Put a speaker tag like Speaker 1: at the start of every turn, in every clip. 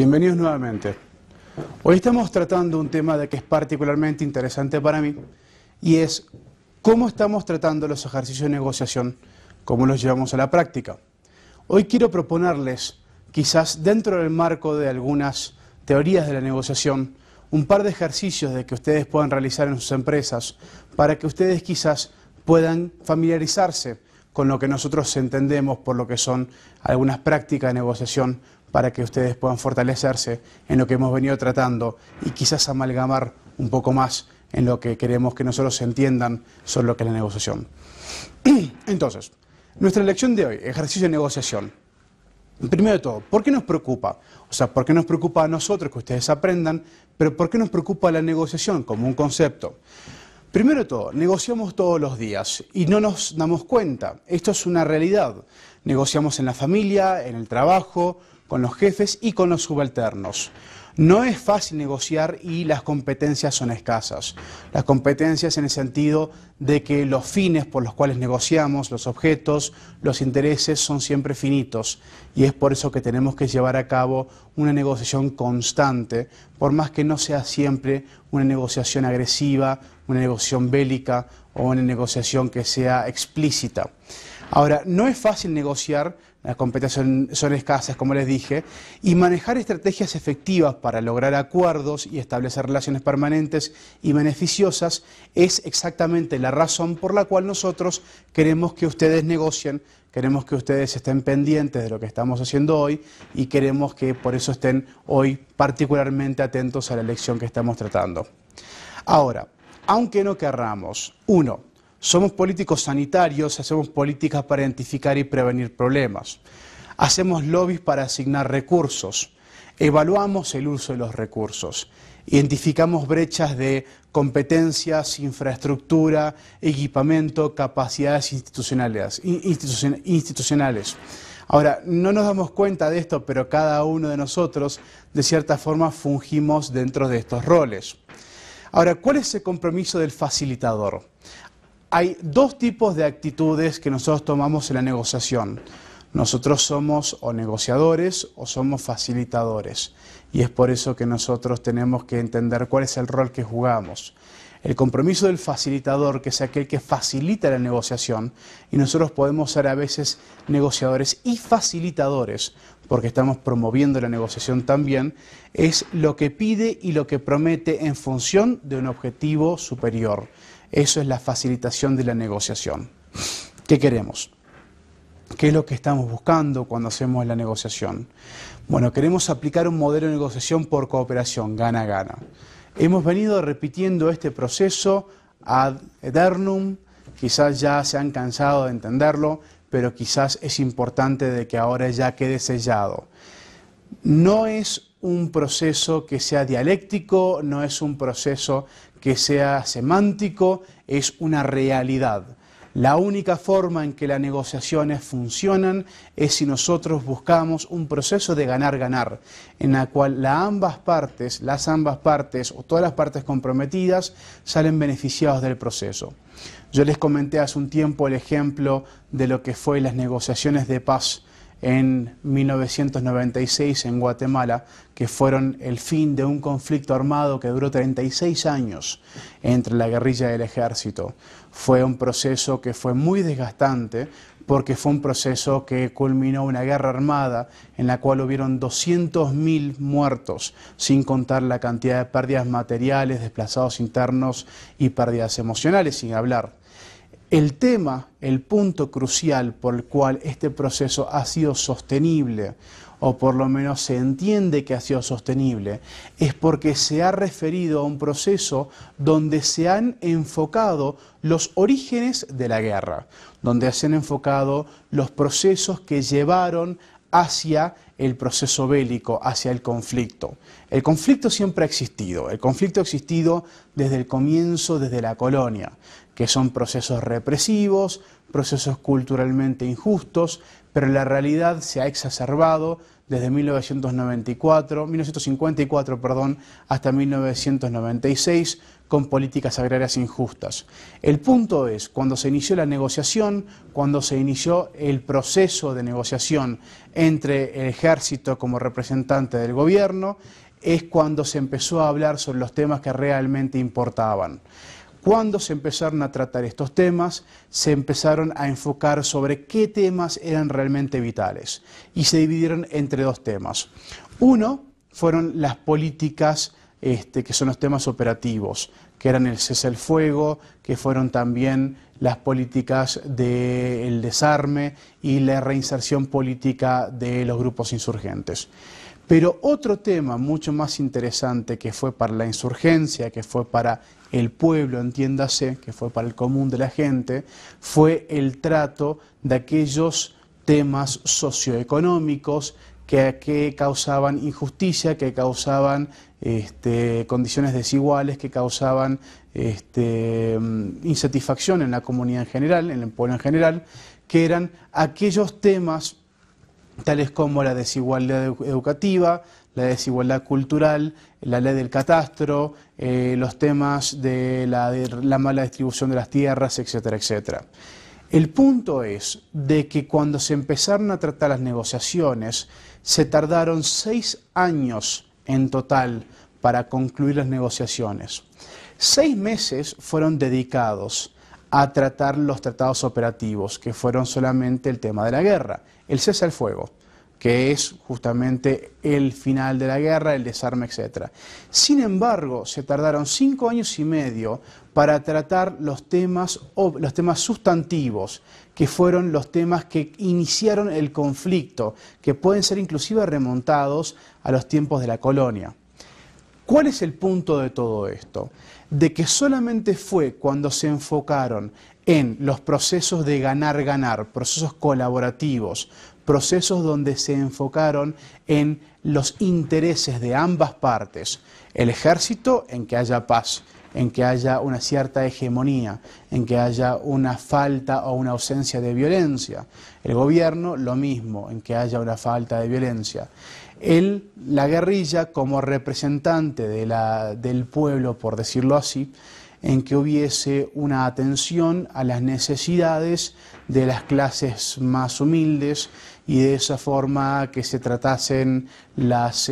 Speaker 1: Bienvenidos nuevamente. Hoy estamos tratando un tema que es particularmente interesante para mí y es cómo estamos tratando los ejercicios de negociación, cómo los llevamos a la práctica. Hoy quiero proponerles, quizás dentro del marco de algunas teorías de la negociación, un par de ejercicios de que ustedes puedan realizar en sus empresas para que ustedes quizás puedan familiarizarse con lo que nosotros entendemos por lo que son algunas prácticas de negociación para que ustedes puedan fortalecerse en lo que hemos venido tratando y quizás amalgamar un poco más en lo que queremos que nosotros entiendan sobre lo que es la negociación. Entonces, nuestra lección de hoy, ejercicio de negociación. Primero de todo, ¿por qué nos preocupa? O sea, ¿por qué nos preocupa a nosotros que ustedes aprendan? Pero ¿por qué nos preocupa la negociación como un concepto? Primero de todo, negociamos todos los días y no nos damos cuenta. Esto es una realidad. Negociamos en la familia, en el trabajo, con los jefes y con los subalternos. No es fácil negociar y las competencias son escasas. Las competencias en el sentido de que los fines por los cuales negociamos, los objetos, los intereses son siempre finitos y es por eso que tenemos que llevar a cabo una negociación constante, por más que no sea siempre una negociación agresiva, una negociación bélica o una negociación que sea explícita. Ahora, no es fácil negociar, las competencias son escasas, como les dije, y manejar estrategias efectivas para lograr acuerdos y establecer relaciones permanentes y beneficiosas es exactamente la razón por la cual nosotros queremos que ustedes negocien, queremos que ustedes estén pendientes de lo que estamos haciendo hoy y queremos que por eso estén hoy particularmente atentos a la lección que estamos tratando. Ahora, aunque no querramos, somos políticos sanitarios, hacemos políticas para identificar y prevenir problemas. Hacemos lobbies para asignar recursos. Evaluamos el uso de los recursos. Identificamos brechas de competencias, infraestructura, equipamiento, capacidades institucionales. Ahora, no nos damos cuenta de esto, pero cada uno de nosotros, de cierta forma, fungimos dentro de estos roles. Ahora, ¿cuál es el compromiso del facilitador? Hay dos tipos de actitudes que nosotros tomamos en la negociación. Nosotros somos o negociadores o somos facilitadores. Y es por eso que nosotros tenemos que entender cuál es el rol que jugamos. El compromiso del facilitador, que es aquel que facilita la negociación, y nosotros podemos ser a veces negociadores y facilitadores, porque estamos promoviendo la negociación también, es lo que pide y lo que promete en función de un objetivo superior. Eso es la facilitación de la negociación. ¿Qué queremos? ¿Qué es lo que estamos buscando cuando hacemos la negociación? Bueno, queremos aplicar un modelo de negociación por cooperación, gana-gana. Hemos venido repitiendo este proceso ad eternum, quizás ya se han cansado de entenderlo, pero quizás es importante de que ahora ya quede sellado. No es un proceso que sea dialéctico, no es un proceso que sea semántico, es una realidad. La única forma en que las negociaciones funcionan es si nosotros buscamos un proceso de ganar-ganar, en la cual las ambas partes o todas las partes comprometidas salen beneficiados del proceso. Yo les comenté hace un tiempo el ejemplo de lo que fue las negociaciones de paz en 1996 en Guatemala, que fueron el fin de un conflicto armado que duró 36 años entre la guerrilla y el ejército. Fue un proceso que fue muy desgastante porque fue un proceso que culminó una guerra armada en la cual hubieron 200.000 muertos, sin contar la cantidad de pérdidas materiales, desplazados internos y pérdidas emocionales, sin hablar. El tema, el punto crucial por el cual este proceso ha sido sostenible, o por lo menos se entiende que ha sido sostenible, es porque se ha referido a un proceso donde se han enfocado los orígenes de la guerra, donde se han enfocado los procesos que llevaron hacia el proceso bélico, hacia el conflicto. El conflicto siempre ha existido, desde el comienzo, desde la colonia, que son procesos represivos, procesos culturalmente injustos, pero la realidad se ha exacerbado desde 1954, perdón, hasta 1996, con políticas agrarias injustas. El punto es, cuando se inició la negociación, cuando se inició el proceso de negociación entre el ejército como representante del gobierno, es cuando se empezó a hablar sobre los temas que realmente importaban. Cuando se empezaron a tratar estos temas, se empezaron a enfocar sobre qué temas eran realmente vitales y se dividieron entre dos temas. Uno fueron las políticas que son los temas operativos, que eran el cese al fuego, que fueron también las políticas del desarme y la reinserción política de los grupos insurgentes. Pero otro tema mucho más interesante que fue para la insurgencia, que fue para el pueblo, entiéndase, que fue para el común de la gente, fue el trato de aquellos temas socioeconómicos que causaban injusticia, que causaban condiciones desiguales, que causaban insatisfacción en la comunidad en general, en el pueblo en general, que eran aquellos temas tales como la desigualdad educativa, la desigualdad cultural, la ley del catastro, los temas de la mala distribución de las tierras, etcétera, etcétera. El punto es de que cuando se empezaron a tratar las negociaciones, se tardaron 6 años en total para concluir las negociaciones. 6 meses fueron dedicados a tratar los tratados operativos, que fueron solamente el tema de la guerra, el cese al fuego, que es justamente el final de la guerra, el desarme, etc. Sin embargo, se tardaron 5 años y medio para tratar los temas sustantivos, que fueron los temas que iniciaron el conflicto, que pueden ser inclusive remontados a los tiempos de la colonia. ¿Cuál es el punto de todo esto? De que solamente fue cuando se enfocaron en los procesos de ganar-ganar, procesos colaborativos, procesos donde se enfocaron en los intereses de ambas partes, el ejército en que haya paz, en que haya una cierta hegemonía, en que haya una falta o una ausencia de violencia, el gobierno lo mismo, en que haya una falta de violencia. La guerrilla como representante del pueblo, por decirlo así, en que hubiese una atención a las necesidades de las clases más humildes y de esa forma que se tratasen las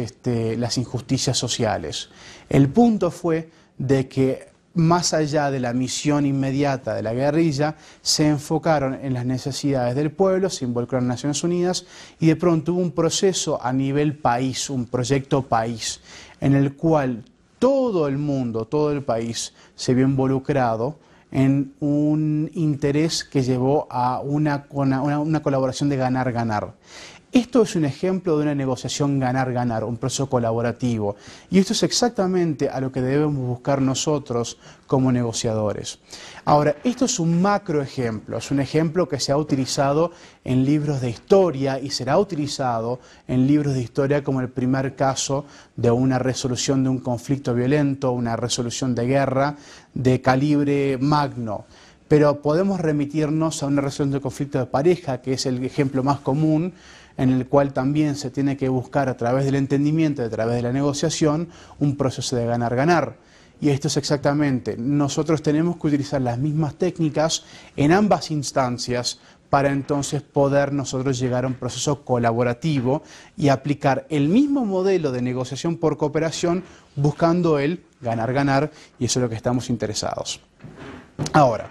Speaker 1: injusticias sociales. El punto fue de que más allá de la misión inmediata de la guerrilla, se enfocaron en las necesidades del pueblo, se involucraron en Naciones Unidas y de pronto hubo un proceso a nivel país, un proyecto país, en el cual todo el mundo, todo el país se vio involucrado en un interés que llevó a una colaboración de ganar-ganar. Esto es un ejemplo de una negociación ganar-ganar, un proceso colaborativo. Y esto es exactamente a lo que debemos buscar nosotros como negociadores. Ahora, esto es un macro ejemplo, es un ejemplo que se ha utilizado en libros de historia y será utilizado en libros de historia como el primer caso de una resolución de un conflicto violento, una resolución de guerra de calibre magno. Pero podemos remitirnos a una resolución de conflicto de pareja, que es el ejemplo más común, en el cual también se tiene que buscar a través del entendimiento, a través de la negociación, un proceso de ganar-ganar. Y esto es exactamente, nosotros tenemos que utilizar las mismas técnicas en ambas instancias para entonces poder nosotros llegar a un proceso colaborativo y aplicar el mismo modelo de negociación por cooperación buscando el ganar-ganar, y eso es lo que estamos interesados. Ahora,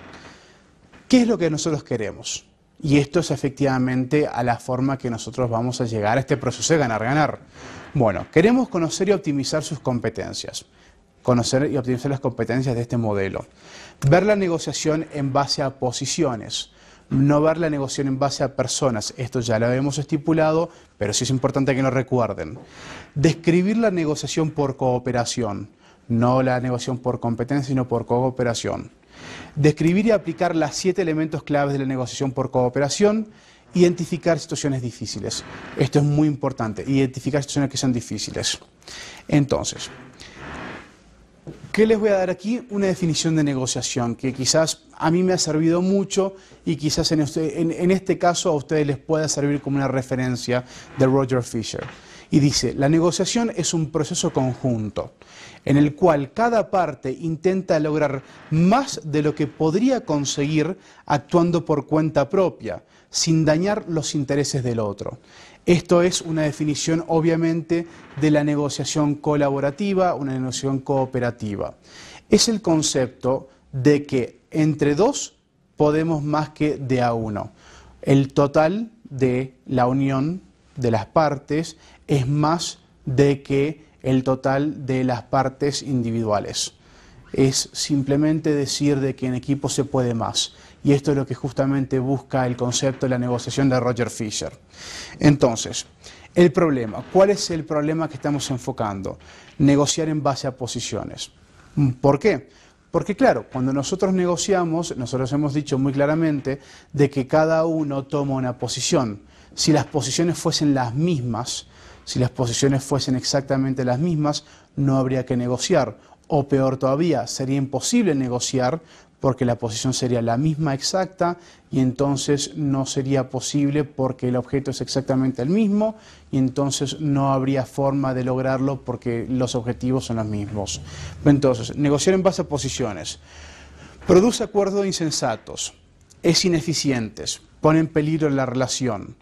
Speaker 1: ¿qué es lo que nosotros queremos? Y esto es efectivamente a la forma que nosotros vamos a llegar a este proceso de ganar-ganar. Bueno, queremos conocer y optimizar sus competencias. Conocer y optimizar las competencias de este modelo. Ver la negociación en base a posiciones. No ver la negociación en base a personas. Esto ya lo hemos estipulado, pero sí es importante que nos recuerden. Describir la negociación por cooperación. No la negociación por competencia, sino por cooperación. Describir y aplicar los 7 elementos claves de la negociación por cooperación. Identificar situaciones difíciles. Esto es muy importante, identificar situaciones que son difíciles. Entonces, ¿qué les voy a dar aquí? Una definición de negociación que quizás a mí me ha servido mucho y quizás en este caso a ustedes les pueda servir como una referencia de Roger Fisher. Y dice, la negociación es un proceso conjunto en el cual cada parte intenta lograr más de lo que podría conseguir actuando por cuenta propia, sin dañar los intereses del otro. Esto es una definición, obviamente, de la negociación colaborativa, una negociación cooperativa. Es el concepto de que entre dos podemos más que de a uno. El total de la unión de las partes es más de que el total de las partes individuales. Es simplemente decir de que en equipo se puede más. Y esto es lo que justamente busca el concepto de la negociación de Roger Fisher. Entonces, el problema. ¿Cuál es el problema que estamos enfocando? Negociar en base a posiciones. ¿Por qué? Porque claro, cuando nosotros negociamos, nosotros hemos dicho muy claramente de que cada uno toma una posición. Si las posiciones fuesen las mismas, si las posiciones fuesen exactamente las mismas, no habría que negociar. O peor todavía, sería imposible negociar porque la posición sería la misma exacta y entonces no sería posible porque el objeto es exactamente el mismo y entonces no habría forma de lograrlo porque los objetivos son los mismos. Entonces, negociar en base a posiciones produce acuerdos insensatos, es ineficiente, pone en peligro la relación,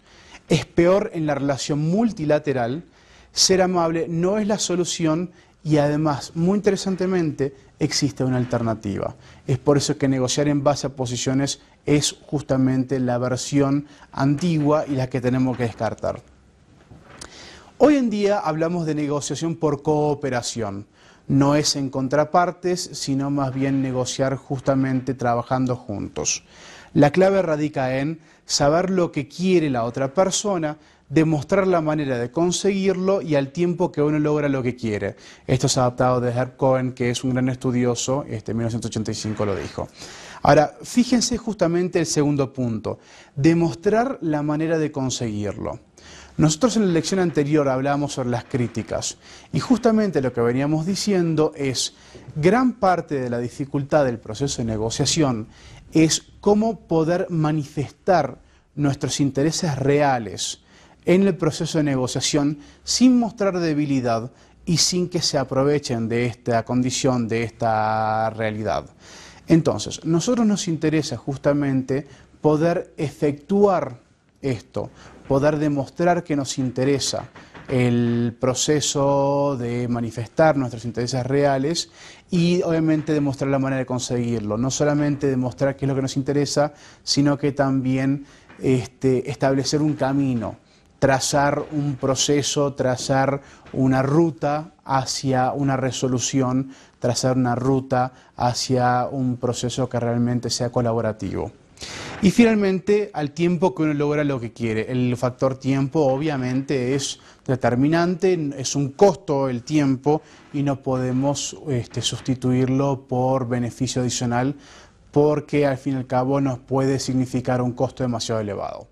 Speaker 1: es peor en la relación multilateral, ser amable no es la solución y además, muy interesantemente, existe una alternativa. Es por eso que negociar en base a posiciones es justamente la versión antigua y la que tenemos que descartar. Hoy en día hablamos de negociación por cooperación. No es en contrapartes, sino más bien negociar justamente trabajando juntos. La clave radica en saber lo que quiere la otra persona, demostrar la manera de conseguirlo y al tiempo que uno logra lo que quiere. Esto es adaptado de Herb Cohen, que es un gran estudioso, en 1985 lo dijo. Ahora, fíjense justamente el segundo punto, demostrar la manera de conseguirlo. Nosotros en la lección anterior hablábamos sobre las críticas y justamente lo que veníamos diciendo es gran parte de la dificultad del proceso de negociación es cómo poder manifestar nuestros intereses reales en el proceso de negociación sin mostrar debilidad y sin que se aprovechen de esta condición, de esta realidad. Entonces, a nosotros nos interesa justamente poder efectuar esto, poder demostrar que nos interesa el proceso de manifestar nuestros intereses reales y obviamente demostrar la manera de conseguirlo. No solamente demostrar qué es lo que nos interesa, sino que también establecer un camino, trazar un proceso, trazar una ruta hacia una resolución, trazar una ruta hacia un proceso que realmente sea colaborativo. Y finalmente, al tiempo que uno logra lo que quiere. El factor tiempo obviamente es determinante, es un costo el tiempo y no podemos sustituirlo por beneficio adicional porque al fin y al cabo nos puede significar un costo demasiado elevado.